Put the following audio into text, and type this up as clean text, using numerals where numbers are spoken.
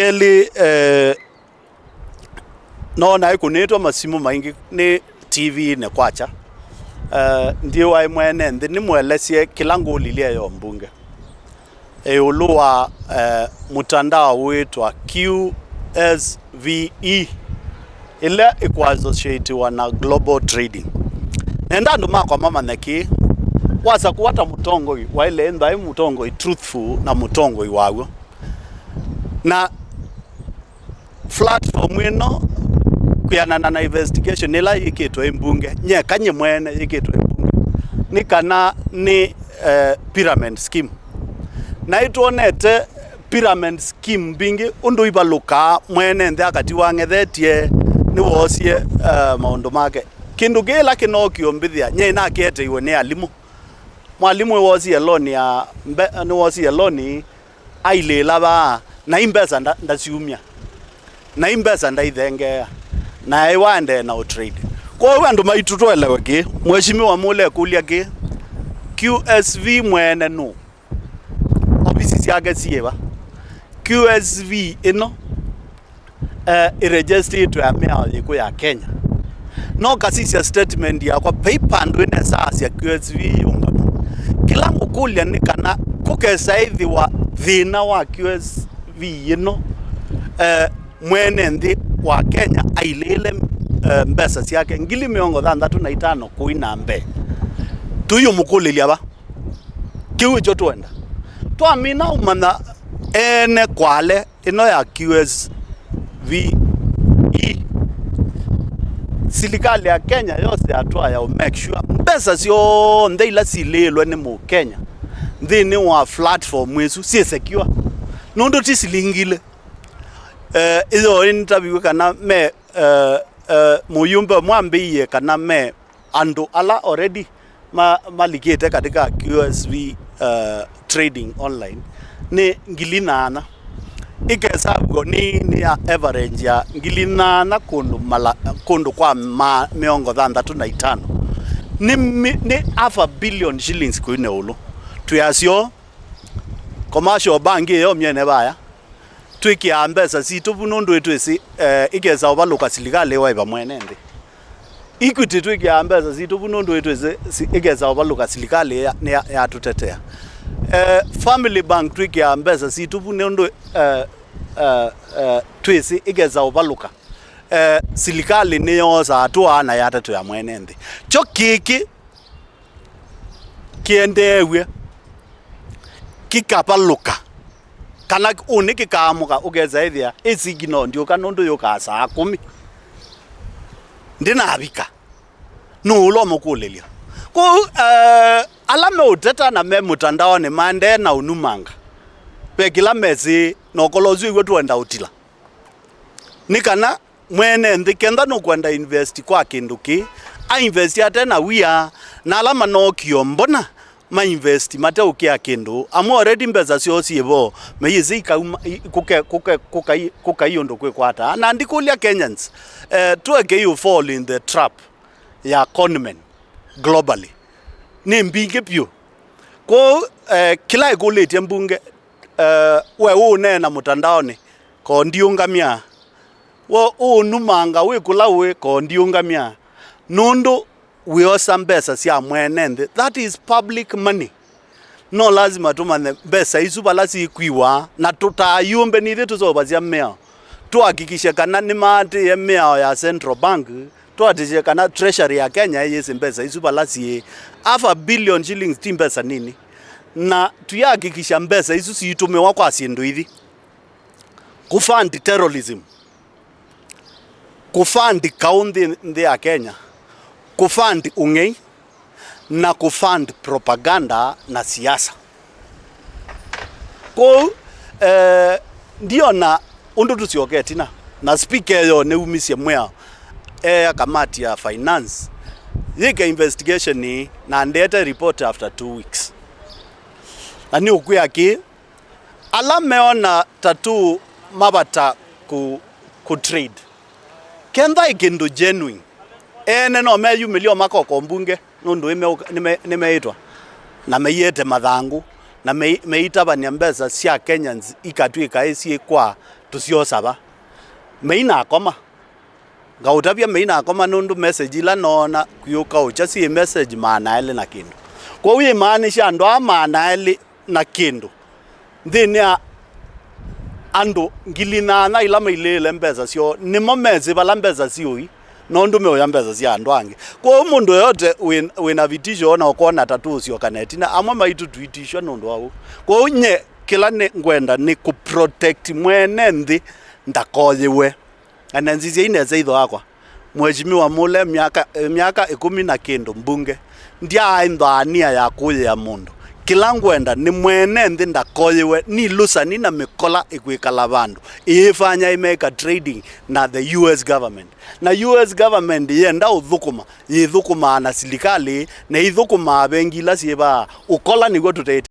Eli naona ikunitwa masimu maingi ni TV ne kwacha ndio wa mwene ndi nimwelesie kila ngolilie yo mbunge uluwa mutandao witwa QSVE ile associated na global trading nenda ndo makwa mama neki waza kuwata mutongo wa ile ndai mutongo truthful na mutongo iwawo na platform ino kuyanana na investigation nila yikitwa imbunge nye kanye mwene yikitwa imbunge ni kana ni pyramid scheme na ituonete pyramid scheme bingi undu ibaluka mwene ndi akati wangethetie ni wosie maundu make kindu gila kinokio mbithia nye na kete iwe ni alimu mwalimu wosie loan ya ni wosie loan ailela ba na imbesa ndaciumia na imbesa ndaithengea na iwande na trade kwa hiyo andu maitutwelewe ki mheshimiwa mule kulia ki QSV mwene no ofisi yake sieva QSV ino registered to amea yiko ya Kenya no kasisi statement ya kwa paper ndu ine sasa ya QSV ungamo kila mukulia ni kana kukesa hivi wa thina wa QSV ino mwene ndi wa Kenya ailele mbesa siake ngili 35 kuina mbe tuyo mukulilia ba kiwe chotwenda twamina umana ene kwale ino ya QSVE serikali ya Kenya yose atwa ya make sure mbesa sio ndeila silelwe ni mu Kenya ndini wa platform wesu si secure nondo tisilingile izo interview kana me muyumba mwambiye kana me ando ala already malikete katika QSV trading online ni ngilinana ikesago ni ya average ya ngilinana kundu kwa miongo 35 ni half a billion shillings kuine ulo tuyasio commercial bank yo myene baya twiki ambesa situ nundu etwesi igeza obaluka silikale waiba mwenende Equity twiki ambesa situ nundu etwesi igeza obaluka silikale ya tutetea Family Bank twiki ambesa situ nundu twesi igeza obaluka silikale niyo za atwa na yatatu ya mwenende chokiki kiendewe kikapaluka kana uniki kamuka ugeza ithia isigino ndio kanundu yuka saa 10 ndina abika nulo mukulilia ko alame uteta na me mutandao ni mande na unumanga pekila mezi nokolozu igwe tuenda utila nikana mwene ndikenda no kwenda invest kwa kinduki a invest atena wia na alama no kiyombona ma invest mate ukia kindu amu already mbeza sio siebo meyizi kuka yondo kwekwata na ndikulia Kenyans tueke you fall in the trap ya conmen globally ni mbinge pio ko kila ikuletie mbunge we unena mutandaoni ko ndiungamia wo unumanga we kula we ko ndiungamia nundu wiosa mbesa sia mwenende that is public money no lazima tumane mbesa izuba lasi ikwiwa na tutayumbe nithi tuzobazia mmea tuhakikishe kana ni mati ya mmea ya Central Bank tuatishe kana treasury ya Kenya yesi mbesa izuba lasi half a billion shillings timbesa nini na tuyakikisha mbesa isu situmewa kwa sindu hivi kufund terrorism kufund county ndi ya Kenya kufund ungei na kufund propaganda na siasa ko ndio na undu tusioketi na speaker yo ne umisie mwea kamati ya finance yike investigation ni na ndete report after 2 weeks ani ukuya ki alameona tatu mabata ku trade kenda ikindu genuine ene no meyu milio makoko mbunge nundu nimeitwa na meyete mathangu na meita banya mbesa cia Kenyans ikatwika isi kwa tusiosaba meina akoma ngautabia meina akoma nundu message ila nona kuyuka ucha si message maana ile na kindu kwa wi maanisha andu maana ile na kindu ndini andu ngilinana ila mailele mbeza sio nimo mezi bala mbeza sioi nondu meoya mbeza cia andu angi kwa mundu yote wina vitisho na ukona tatu sio kanetina amwe maitu twitisho nondu wao kwa unye kila ne ngwenda ni ku protect mwene nthi ndakoyiwe ananzizia ine zaitho akwa mheshimiwa mule miaka 10 na kindu mbunge ndia indhania ya kuya mundu kila ngwenda ni mwene nthi ndakoyiwe ni lusani na mikola ikwikala bandu ifanya imeka trading na the US government na US government yenda uthukuma yithukuma na serikali na ithukuma bengi la sieba ukola niguo tutete